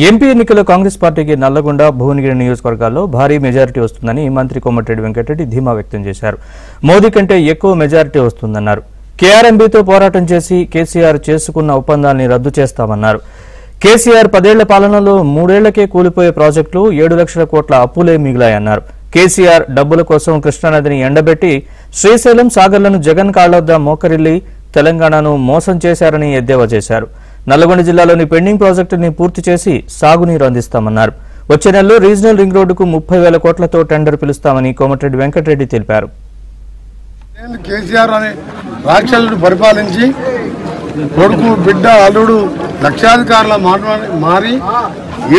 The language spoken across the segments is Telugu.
ఎంపీ ఎన్నికల్లో కాంగ్రెస్ పార్టీకి నల్లగొండ భువనగిరి నియోజకవర్గాల్లో భారీ మెజారిటీ వస్తుందని మంత్రి కోమటిరెడ్డి వెంకటరెడ్డి ధీమా వ్యక్తం చేశారు. మోదీ కంటే ఎక్కువ మెజారిటీ వస్తుందన్నారు. కేఆర్ఎంబీతో పోరాటం చేసి కేసీఆర్ చేసుకున్న ఒప్పందాన్ని రద్దు చేస్తామన్నారు. కేసీఆర్ 10 ఏళ్ల పాలనలో 3 ఏళ్లకే కూలిపోయే ప్రాజెక్టులు 7 లక్షల కోట్ల అప్పులే మిగిలాయన్నారు. కేసీఆర్ డబ్బుల కోసం కృష్ణానదిని ఎండబెట్టి శ్రీశైలం సాగర్లను జగన్ కాళ్లొద్ద మోకరిల్లి తెలంగాణను మోసం చేశారని ఎద్దేవా చేశారు. నల్లగొండ జిల్లాలోని పెండింగ్ ప్రాజెక్టుని పూర్తి చేసి సాగునీరు అందిస్తామన్నారు. వచ్చే నెలలో రీజనల్ రింగ్ రోడ్డుకు 30,000 కోట్లతో టెండర్ పిలుస్తామని కోమటిరెడ్డి వెంకటరెడ్డి తెలిపారు. కేసీఆర్ అనే రాక్షసుడు పరిపాలించి కొడుకు బిడ్డ అల్లుడు లక్షాధికారుల మారి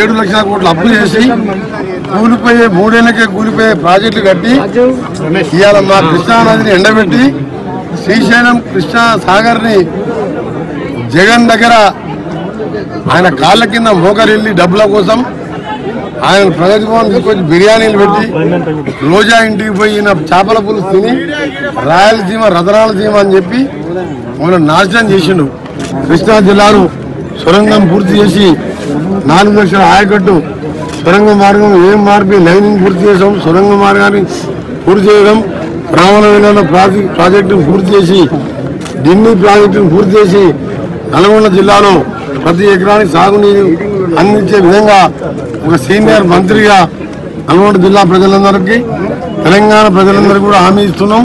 7 లక్షల కోట్ల అప్పు చేసి కూలిపోయే 3 ఏళ్లకే కూలిపోయే ప్రాజెక్టులు కట్టి ఇవాళ మా కృష్ణానదిని ఎండబెట్టి శ్రీశైలం కృష్ణా సాగర్ని జగన్ దగ్గర ఆయన కాళ్ళ కింద మోకరిల్లి డబ్బుల కోసం ఆయన ప్రగతి భవన్ తీసుకొచ్చి బిర్యానీలు పెట్టి రోజా ఇంటికి పోయిన చేపల పులుసు తిని రాయలసీమ రతనాలసీమ అని చెప్పి మనం నాశనం చేసిండు. కృష్ణా జిల్లాను సొరంగం పూర్తి చేసి 4 లక్షల ఆయకట్టు సొరంగ మార్గం ఏఎంఆర్పి లైనింగ్ పూర్తి చేసాం. సొరంగ మార్గాన్ని పూర్తి చేయడం, రామనగరంలో ప్రాజెక్టును పూర్తి చేసి ఢిల్లీ ప్రాజెక్టును పూర్తి చేసి నల్గొండ జిల్లాలో ప్రతి ఎకరానికి సాగునీరు అందించే విధంగా ఒక సీనియర్ మంత్రిగా నల్గొండ జిల్లా ప్రజలందరికీ తెలంగాణ ప్రజలందరికీ కూడా హామీ ఇస్తున్నాం.